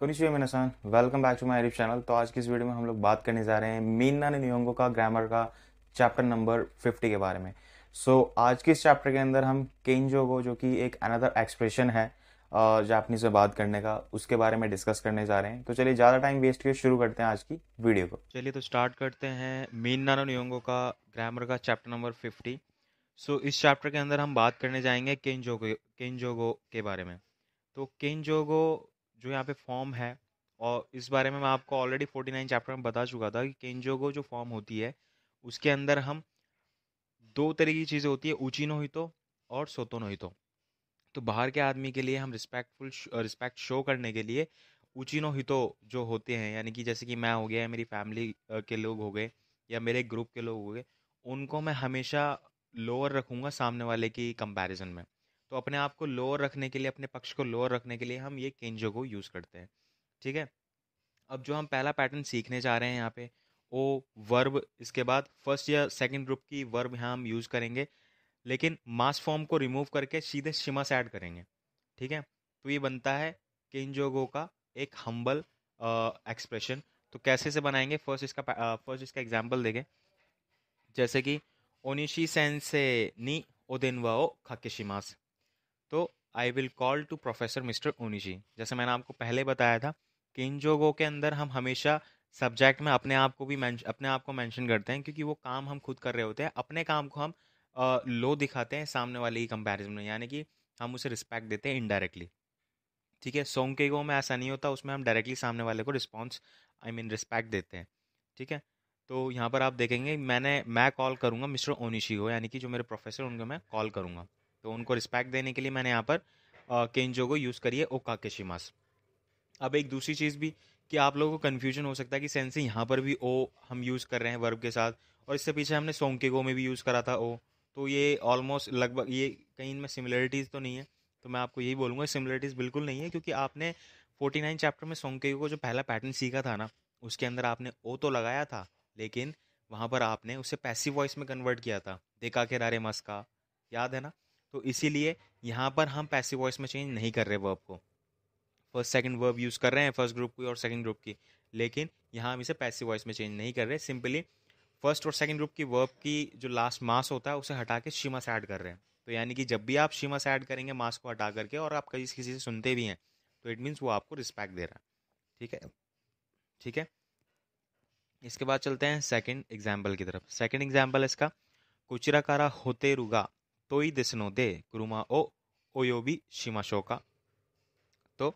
कोनिशिवा मिनासान, welcome back to my YouTube channel. तो आज की इस वीडियो में हम लोग बात करने जा रहे हैं मीन्ना ने निहोंगो का ग्रामर का चैप्टर नंबर 50 के बारे में। आज के इस चैप्टर के अंदर हम केंजोगो, जो कि एक अनदर एक्सप्रेशन है जापानीज में बात करने का, उसके बारे में डिस्कस करने जा रहे हैं। तो चलिए ज़्यादा टाइम वेस्ट किए शुरू करते हैं आज की वीडियो को। चलिए तो स्टार्ट करते हैं मीन नानो नियोंगो का ग्रामर का चैप्टर नंबर 50। इस चैप्टर के अंदर हम बात करने जाएंगे केंजोगो के बारे में। तो केंजोगो जो यहाँ पे फॉर्म है, और इस बारे में मैं आपको ऑलरेडी 49 चैप्टर में बता चुका था कि केंजोगो जो फॉर्म होती है उसके अंदर हम दो तरह की चीज़ें होती है, ऊची नो हितो और सोतो नो हितो। तो बाहर के आदमी के लिए हम रिस्पेक्ट शो करने के लिए ऊचिनो हितो जो होते हैं, यानी कि जैसे कि मैं हो गया या मेरी फैमिली के लोग हो गए या मेरे ग्रुप के लोग हो गए, उनको मैं हमेशा लोअर रखूंगा सामने वाले की कंपैरिजन में। तो अपने आप को लोअर रखने के लिए, अपने पक्ष को लोअर रखने के लिए हम ये केंजो को यूज़ करते हैं। ठीक है। अब जो हम पहला पैटर्न सीखने जा रहे हैं यहाँ पे, ओ वर्ब, इसके बाद फर्स्ट या सेकंड ग्रुप की वर्ब यहाँ हम यूज़ करेंगे, लेकिन मास फॉर्म को रिमूव करके सीधे शिमा से ऐड करेंगे। ठीक है। तो ये बनता है केंजोगो का एक हम्बल एक्सप्रेशन। तो कैसे से बनाएंगे, फर्स्ट इसका एग्जांपल देखें। जैसे कि ओनिशी सेंसे नी ओदेनवा ओ खाकेशिमास। तो I will call to professor mister Onishi. जैसे मैंने आपको पहले बताया था, किंजोगो के अंदर हम हमेशा सब्जेक्ट में अपने आप को मेंशन करते हैं, क्योंकि वो काम हम खुद कर रहे होते हैं। अपने काम को हम लो दिखाते हैं सामने वाले की कंपैरिजन में, यानी कि हम उसे रिस्पेक्ट देते हैं इनडायरेक्टली। ठीक है। सोंकेगो में ऐसा नहीं होता, उसमें हम डायरेक्टली सामने वाले को रिस्पॉन्स, रिस्पेक्ट देते हैं। ठीक है। तो यहाँ पर आप देखेंगे मैं कॉल करूँगा मिस्टर ओनिशी को, यानी कि जो मेरे प्रोफेसर उनको मैं कॉल करूँगा। तो उनको रिस्पेक्ट देने के लिए मैंने यहाँ पर केंजो को यूज़ करिए ओकाकेशिमास। अब एक दूसरी चीज़ भी, कि आप लोगों को कन्फ्यूजन हो सकता है कि सेंसे यहाँ पर भी ओ हम यूज़ कर रहे हैं वर्ब के साथ, और इससे पीछे हमने सोंकेगो में भी यूज़ करा था ओ। तो ये ऑलमोस्ट लगभग, ये कहीं इनमें सिमिलरिटीज़ तो नहीं है। तो मैं आपको यही बोलूँगा, सिमिलरिटीज़ बिल्कुल नहीं है, क्योंकि आपने 49 चैप्टर में सोंकेगो को जो पहला पैटर्न सीखा था ना, उसके अंदर आपने ओ तो लगाया था, लेकिन वहाँ पर आपने उसे पैसिव वॉइस में कन्वर्ट किया था, देखा के रारे मस का, याद है ना। तो इसीलिए यहाँ पर हम पैसिव वॉइस में चेंज नहीं कर रहे वर्ब को, फर्स्ट सेकंड वर्ब यूज़ कर रहे हैं फर्स्ट ग्रुप की और सेकंड ग्रुप की, लेकिन यहाँ हम इसे पैसिव वॉइस में चेंज नहीं कर रहे, सिंपली फर्स्ट और सेकंड ग्रुप की वर्ब की जो लास्ट मास होता है उसे हटा के शिमा से ऐड कर रहे हैं। तो यानी कि जब भी आप शिमा से ऐड करेंगे मास को हटा करके, और आप किसी से सुनते भी हैं, तो इट मीन्स वो आपको रिस्पेक्ट दे रहा है। ठीक है। ठीक है। इसके बाद चलते हैं सेकंड एग्जाम्पल की तरफ। सेकंड एग्जाम्पल इसका, कुचिराकारा होते रुगा तोई देसनो दे कुरुमा ओ ओयोबी शिमाशोका। तो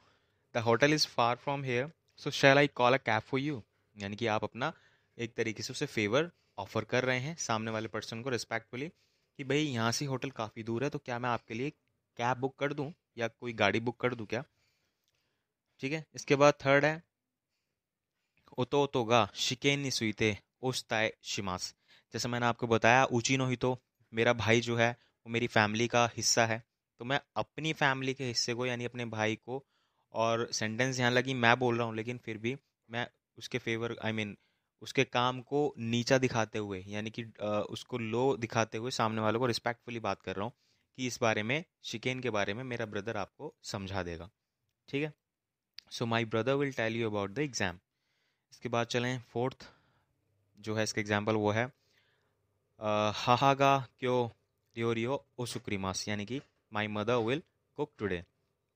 the hotel is far from here, so shall I call a cab for you. यानी कि आप अपना एक तरीके से उसे फेवर ऑफर कर रहे हैं सामने वाले पर्सन को रिस्पेक्टफुली, कि भाई यहाँ से होटल काफ़ी दूर है, तो क्या मैं आपके लिए कैब बुक कर दूँ या कोई गाड़ी बुक कर दूँ क्या। ठीक है। इसके बाद थर्ड है ओतोगा शिकेन नि सुइते ओस्ताए शिमास। जैसे मैंने आपको बताया, ऊचिनो ही तो मेरा भाई जो है वो मेरी फैमिली का हिस्सा है, तो मैं अपनी फैमिली के हिस्से को, यानी अपने भाई को, और सेंटेंस यहाँ लगी मैं बोल रहा हूँ, लेकिन फिर भी मैं उसके फेवर, उसके काम को नीचा दिखाते हुए, यानी कि उसको लो दिखाते हुए सामने वालों को रिस्पेक्टफुली बात कर रहा हूँ, कि इस बारे में, शिकेन के बारे में मेरा ब्रदर आपको समझा देगा। ठीक है। So my brother will tell you about the exam. इसके बाद चलें फोर्थ, जो है इसका एग्जाम्पल वो है हाहागा क्यो रियो ओसुक्रीमास, यानी कि my mother will cook today.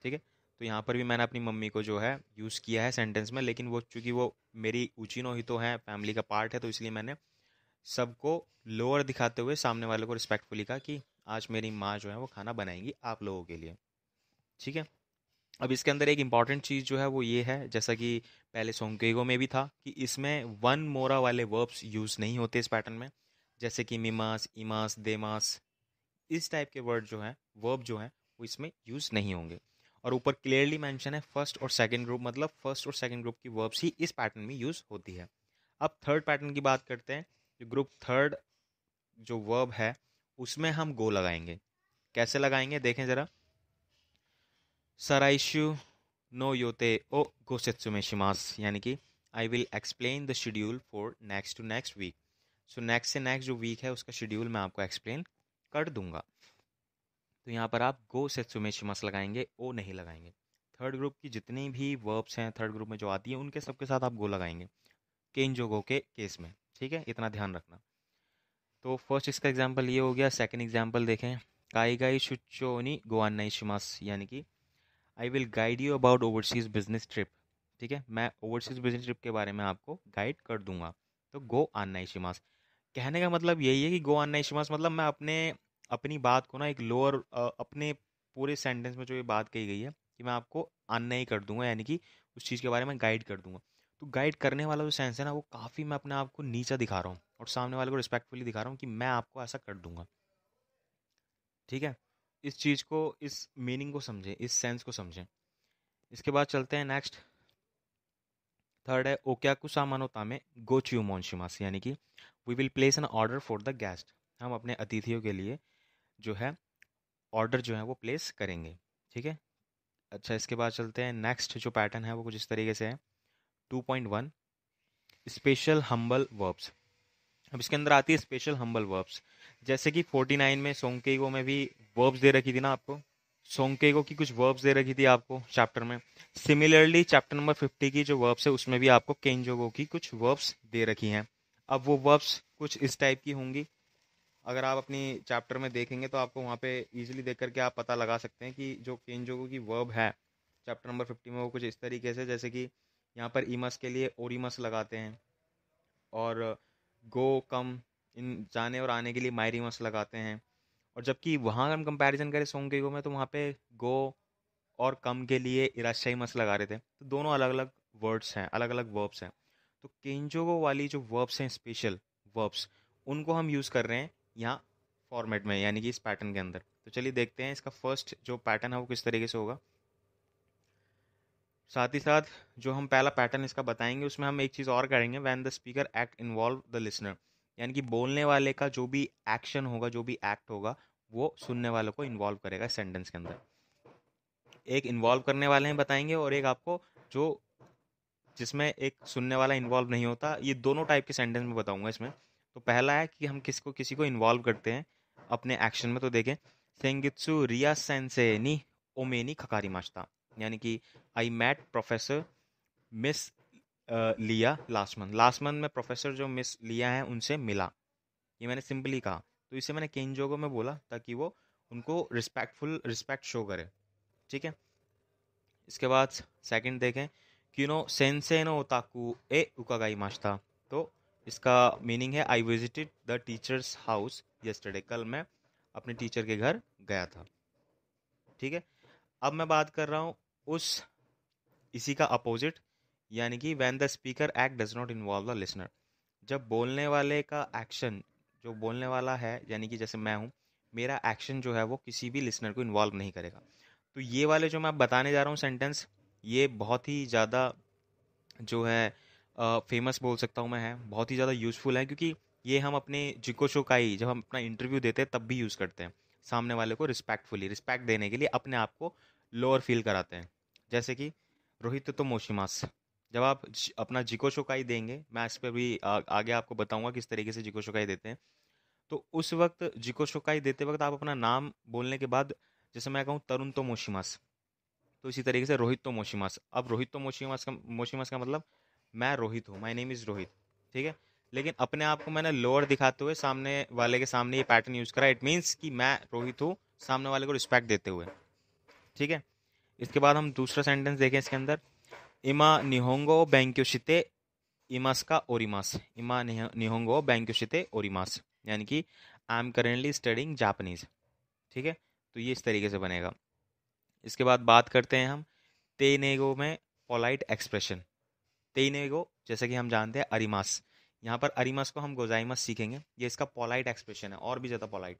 ठीक है। तो यहाँ पर भी मैंने अपनी मम्मी को जो है यूज़ किया है सेंटेंस में, लेकिन वो चूंकि वो मेरी उचिनो ही तो है, फैमिली का पार्ट है, तो इसलिए मैंने सबको लोअर दिखाते हुए सामने वाले को रिस्पेक्टफुली कहा कि आज मेरी माँ जो है वो खाना बनाएंगी आप लोगों के लिए। ठीक है। अब इसके अंदर एक इंपॉर्टेंट चीज़ जो है वो ये है, जैसा कि पहले सोंकेगो में भी था, कि इसमें वन मोरा वाले वर्ब्स यूज़ नहीं होते इस पैटर्न में, जैसे कि मिमास, इमास, देमास, इस टाइप के वर्ड जो है, वर्ब जो है, वो इसमें यूज़ नहीं होंगे। और ऊपर क्लियरली मेंशन है फर्स्ट और सेकंड ग्रुप, मतलब फर्स्ट और सेकंड ग्रुप की वर्ब्स ही इस पैटर्न में यूज़ होती है। अब थर्ड पैटर्न की बात करते हैं। जो ग्रुप थर्ड जो वर्ब है, उसमें हम गो लगाएंगे। कैसे लगाएंगे देखें ज़रा। सराइशु नो योते ओ गोसेत्सु में शिमास, यानी कि I will explain the schedule for next to next week. So next से नेक्स्ट जो वीक है उसका शेड्यूल मैं आपको एक्सप्लेन कर दूंगा। तो यहाँ पर आप गो सेत्सु में शिमास लगाएंगे, ओ नहीं लगाएंगे। थर्ड ग्रुप की जितनी भी वर्ब्स हैं थर्ड ग्रुप में जो आती है उनके सबके साथ आप गो लगाएंगे केंजोगो के केस में। ठीक है, इतना ध्यान रखना। तो फर्स्ट इसका एग्जांपल ये हो गया। सेकंड एग्जांपल देखें, काईगाई शुच्चोनी गोआनाई शिमास, यानी कि I will guide you about overseas business trip. ठीक है, मैं ओवरसीज बिजनेस ट्रिप के बारे में आपको गाइड कर दूंगा। तो गो आनाई शिमास कहने का मतलब यही है कि गो आनाई शिमास मतलब मैं अपनी बात को ना एक लोअर अपने पूरे सेंटेंस में जो ये बात कही गई है कि मैं आपको आना ही कर दूंगा, यानी कि उस चीज़ के बारे में गाइड कर दूंगा। तो गाइड करने वाला जो सेंस है ना, वो काफ़ी मैं अपने आप को नीचा दिखा रहा हूँ और सामने वाले को रिस्पेक्टफुली दिखा रहा हूँ कि मैं आपको ऐसा कर दूंगा। ठीक है, इस चीज़ को, इस मीनिंग को समझें, इस सेंस को समझें। इसके बाद चलते हैं नेक्स्ट। थर्ड है ओक्याकु सामानो तामे गो च्यूमोनशिमास, यानी कि we will place an order for the guest. हम अपने अतिथियों के लिए जो है ऑर्डर जो है वो प्लेस करेंगे। ठीक है, अच्छा इसके बाद चलते हैं नेक्स्ट। जो पैटर्न है वो कुछ इस तरीके से है। 2.1 स्पेशल हम्बल वर्ब्स। अब इसके अंदर आती है स्पेशल हम्बल वर्ब्स। जैसे कि 49 में सोंकेगो में भी वर्ब्स दे रखी थी ना आपको, सोंकेगो की कुछ वर्ब्स दे रखी थी आपको चैप्टर में। सिमिलरली चैप्टर नंबर 50 की जो वर्ब्स है उसमें भी आपको केंजोगो की कुछ वर्ब्स दे रखी हैं। अब वो वर्ब्स कुछ इस टाइप की होंगी। अगर आप अपनी चैप्टर में देखेंगे तो आपको वहाँ पे इजीली देख करके आप पता लगा सकते हैं कि जो केंजोगो की वर्ब है चैप्टर नंबर 50 में वो कुछ इस तरीके से, जैसे कि यहाँ पर इमस के लिए ओरिमस लगाते हैं, और गो कम इन जाने और आने के लिए मायरिमस लगाते हैं। और जबकि वहाँ हम कंपैरिजन करें सोंगेगो में तो वहाँ पे गो और कम के लिए इराशाई मस लगा रहे थे। तो दोनों अलग अलग वर्ड्स हैं, अलग अलग वर्ब्स हैं। तो केंजोगो वाली जो वर्ब्स हैं स्पेशल वर्ब्स, उनको हम यूज़ कर रहे हैं यहाँ फॉर्मेट में, यानी कि इस पैटर्न के अंदर। तो चलिए देखते हैं इसका फर्स्ट जो पैटर्न है वो किस तरीके से होगा। साथ ही साथ जो हम पहला पैटर्न इसका बताएंगे उसमें हम एक चीज़ और करेंगे, when the speaker act involve the listener, यानी कि बोलने वाले का जो भी एक्शन होगा, जो भी एक्ट होगा, वो सुनने वालों को इन्वॉल्व करेगा सेंटेंस के अंदर। एक इन्वॉल्व करने वाले हैं बताएंगे और एक आपको जो जिसमें एक सुनने वाला इन्वॉल्व नहीं होता। ये दोनों टाइप के सेंटेंस में बताऊंगा इसमें। तो पहला है कि हम किसी को इन्वॉल्व करते हैं अपने एक्शन में। तो देखें, सेंगित्सु रिया सेंसे नी ओमे नी खकारी माश्ता, यानी कि आई मैट प्रोफेसर मिस लिया लास्ट मंथ में प्रोफेसर जो मिस लिया है उनसे मिला। ये मैंने सिंपली कहा। तो इसे मैंने केंजोगो में बोला ताकि वो उनको रिस्पेक्ट शो करे। ठीक है, इसके बाद सेकंड देखें, किनो सेंसे नो ओताकू ए उकागाई माश्ता। तो इसका मीनिंग है I visited the teachers house yesterday, कल मैं अपने टीचर के घर गया था। ठीक है, अब मैं बात कर रहा हूँ उस इसी का अपोजिट, यानी कि when the speaker act does not involve the listener. जब बोलने वाले का एक्शन, जो बोलने वाला है यानी कि जैसे मैं हूँ, मेरा एक्शन जो है वो किसी भी लिसनर को इन्वॉल्व नहीं करेगा। तो ये वाले जो मैं बताने जा रहा हूँ सेंटेंस, ये बहुत ही ज़्यादा जो है फेमस बोल सकता हूँ मैं, है बहुत ही ज़्यादा यूज़फुल है, क्योंकि ये हम अपने जिको शोकाई जब हम अपना इंटरव्यू देते हैं तब भी यूज़ करते हैं। सामने वाले को रिस्पेक्ट देने के लिए अपने आप को लोअर फील कराते हैं। जैसे कि रोहित तो मोशिमास, जब आप अपना जिको शोकाई देंगे, मैं इस पर भी आगे आपको बताऊंगा किस तरीके से जिको शोकाई देते हैं। तो उस वक्त जिको शोकाई देते वक्त आप अपना नाम बोलने के बाद, जैसे मैं कहूँ तरुण तो मोशिमास, तो इसी तरीके से रोहित तो मोशिमास। अब रोहित तो मोशिमास का मतलब मैं रोहित हूँ, माय नेम इज़ रोहित। ठीक है, लेकिन अपने आप को मैंने लोअर दिखाते हुए सामने वाले के सामने ये पैटर्न यूज़ करा। इट मीन्स कि मैं रोहित हूँ, सामने वाले को रिस्पेक्ट देते हुए। ठीक है, इसके बाद हम दूसरा सेंटेंस देखें इसके अंदर, इमा निहोंगो बैंक्योशिते इमास का ओरिमास। इमा निहोंगो बैंक्योशिते ओरिमास, यानी कि I am currently studying Japanese. ठीक है, तो ये इस तरीके से बनेगा। इसके बाद बात करते हैं हम तेनेगो में पोलाइट एक्सप्रेशन। तेनेगो जैसे कि हम जानते हैं अरिमास, यहाँ पर अरिमास को हम गोजाइमस सीखेंगे। ये इसका पोलाइट एक्सप्रेशन है, और भी ज़्यादा पोलाइट।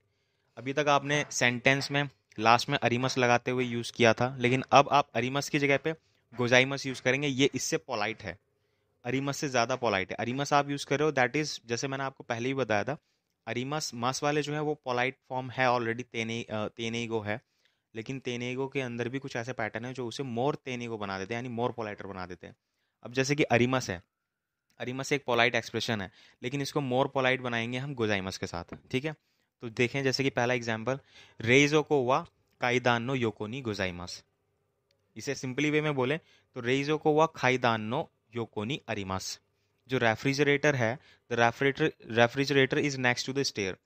अभी तक आपने सेंटेंस में लास्ट में अरिमस लगाते हुए यूज़ किया था, लेकिन अब आप अरिमस की जगह पे गोजाइमस यूज़ करेंगे। ये इससे पोलाइट है, अरिमस से ज़्यादा पोलाइट है। अरिमस आप यूज़ कर रहे हो, दैट इज़ जैसे मैंने आपको पहले ही बताया था, अरिमस मास वाले जो है वो पोलाइट फॉर्म है ऑलरेडी, तेनेगो है। लेकिन तेनेगो के अंदर भी कुछ ऐसे पैटर्न है जो उसे मोर तेनेगो बना देते हैं, यानी मोर पोलाइटर बना देते हैं। अब जैसे कि अरिमस है, अरिमस एक पोलाइट एक्सप्रेशन है, लेकिन इसको मोर पोलाइट बनाएंगे हम गोजाइमस के साथ। ठीक है, तो देखें जैसे कि पहला एग्जाम्पल, रेइजो को वा काइदान नो योको नी गोजाइमस। इसे सिंपली वे में बोले तो रेइजो को वा खाईदान नो योकोनी अरिमास। जो रेफ्रिजरेटर है, the refrigerator is next to the stair.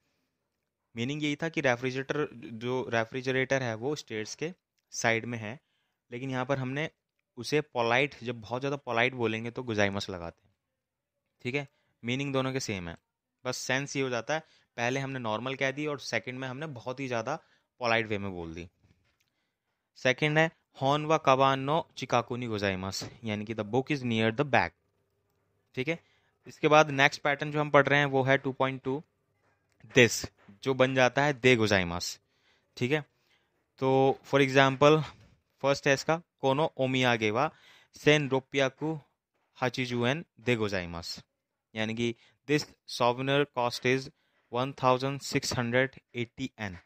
Meaning यही था कि रेफ्रिजरेटर है वो स्टेयर्स के साइड में है, लेकिन यहाँ पर हमने उसे पोलाइट, जब बहुत ज़्यादा पोलाइट बोलेंगे तो गुजाइमस लगाते हैं। ठीक है, मीनिंग दोनों के सेम है, बस सेंस ये हो जाता है, पहले हमने नॉर्मल कह दी और सेकंड में हमने बहुत ही ज़्यादा पोलाइट वे में बोल दी। सेकंड है हॉन व कबान नो चिकाकुनी गोजाइमस, यानी कि the book is near the back. ठीक है, इसके बाद नेक्स्ट पैटर्न जो हम पढ़ रहे हैं वो है 2.2 दिस, जो बन जाता है दे गोजाइमस। ठीक है, तो फॉर एग्जाम्पल फर्स्ट है इसका कोनो ओमियागे वा सेन रोपियाकू हाचिजुएन दे गोजाइमस, यानी कि this souvenir cost is 1680 yen.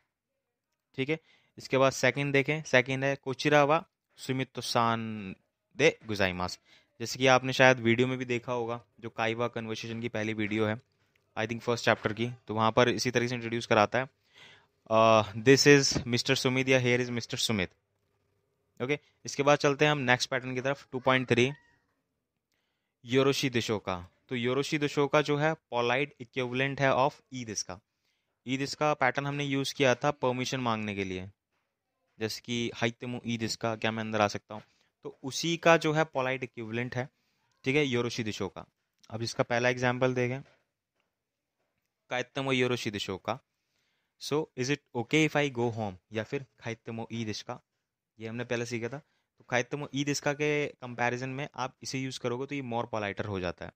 ठीक है, इसके बाद सेकंड देखें, सेकंड है कोचिरावा सुमितो सान दे गुजाइमास। जैसे कि आपने शायद वीडियो में भी देखा होगा, जो काइवा कन्वर्सेशन की पहली वीडियो है आई थिंक फर्स्ट चैप्टर की, तो वहाँ पर इसी तरीके से इंट्रोड्यूस कराता है दिस इज मिस्टर सुमित या here is mister Sumit. Okay, इसके बाद चलते हैं हम नेक्स्ट पैटर्न की तरफ 2.3 योरोशी दिशोका। तो योरोशी दिशोका जो है पोलाइट इक्विवेलेंट है ऑफ ईद इसका। ईद इसका पैटर्न हमने यूज़ किया था परमिशन मांगने के लिए, जैसे कि हाइतेमो ईद इसका, क्या मैं अंदर आ सकता हूँ, तो उसी का जो है पोलाइट इक्विवेलेंट है। ठीक है, योरोशी दिशोका। अब इसका पहला एग्जाम्पल देखें, काइतेमो योरोशी दिशोका, so is it okay if I go home, या फिर खाइतेमो ईद इसका, ये हमने पहले सीखा था। तो खाइतेमो ईद इसका के कंपैरिजन में आप इसे यूज़ करोगे तो ये मोर पोलाइटर हो जाता है,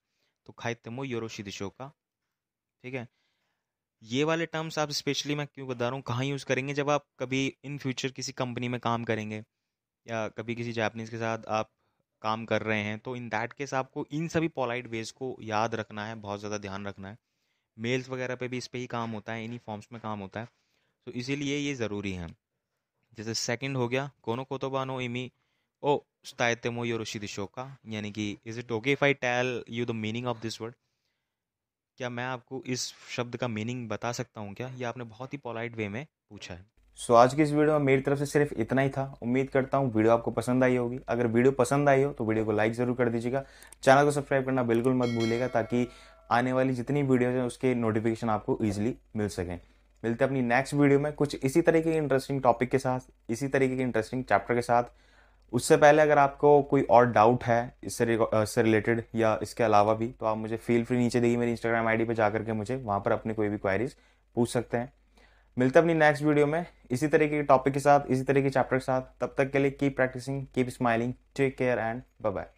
तो खाइतेमो योरोशी दिशोका। ठीक है, ये वाले टर्म्स आप स्पेशली मैं क्यों बता रहा हूँ, कहाँ यूज़ करेंगे, जब आप कभी इन फ्यूचर किसी कंपनी में काम करेंगे या कभी किसी जापानीज़ के साथ आप काम कर रहे हैं, तो इन दैट केस आपको इन सभी पोलाइट वेज को याद रखना है, बहुत ज़्यादा ध्यान रखना है। मेल्स वगैरह पे भी इस पे ही काम होता है, इन्हीं फॉर्म्स में काम होता है, तो इसीलिए ये ज़रूरी है। जैसे सेकंड हो गया कोनो कोतोबा नो इमी ओ स्तायते मो योरोशी दिशोका, यानी कि is it okay if I tell you the meaning of this word, क्या मैं आपको इस शब्द का मीनिंग बता सकता हूँ क्या, ये आपने बहुत ही पोलाइट वे में पूछा है। सो आज की इस वीडियो में मेरी तरफ से सिर्फ इतना ही था। उम्मीद करता हूँ वीडियो आपको पसंद आई होगी। अगर वीडियो पसंद आई हो तो वीडियो को लाइक ज़रूर कर दीजिएगा, चैनल को सब्सक्राइब करना बिल्कुल मत भूलिएगा, ताकि आने वाली जितनी वीडियोज हैं उसके नोटिफिकेशन आपको ईजिली मिल सकें। मिलते हैं अपनी नेक्स्ट वीडियो में कुछ इसी तरीके के इंटरेस्टिंग टॉपिक के साथ, इसी तरीके के इंटरेस्टिंग चैप्टर के साथ। उससे पहले अगर आपको कोई और डाउट है इससे रिलेटेड या इसके अलावा भी, तो आप मुझे फील फ्री नीचे दी मेरी इंस्टाग्राम आईडी पे जाकर के मुझे वहाँ पर अपनी कोई भी क्वायरीज पूछ सकते हैं। मिलते हैं अपनी नेक्स्ट वीडियो में इसी तरीके के टॉपिक के साथ, इसी तरीके के चैप्टर के साथ। तब तक के लिए keep practicing, keep smiling, take care and bye bye.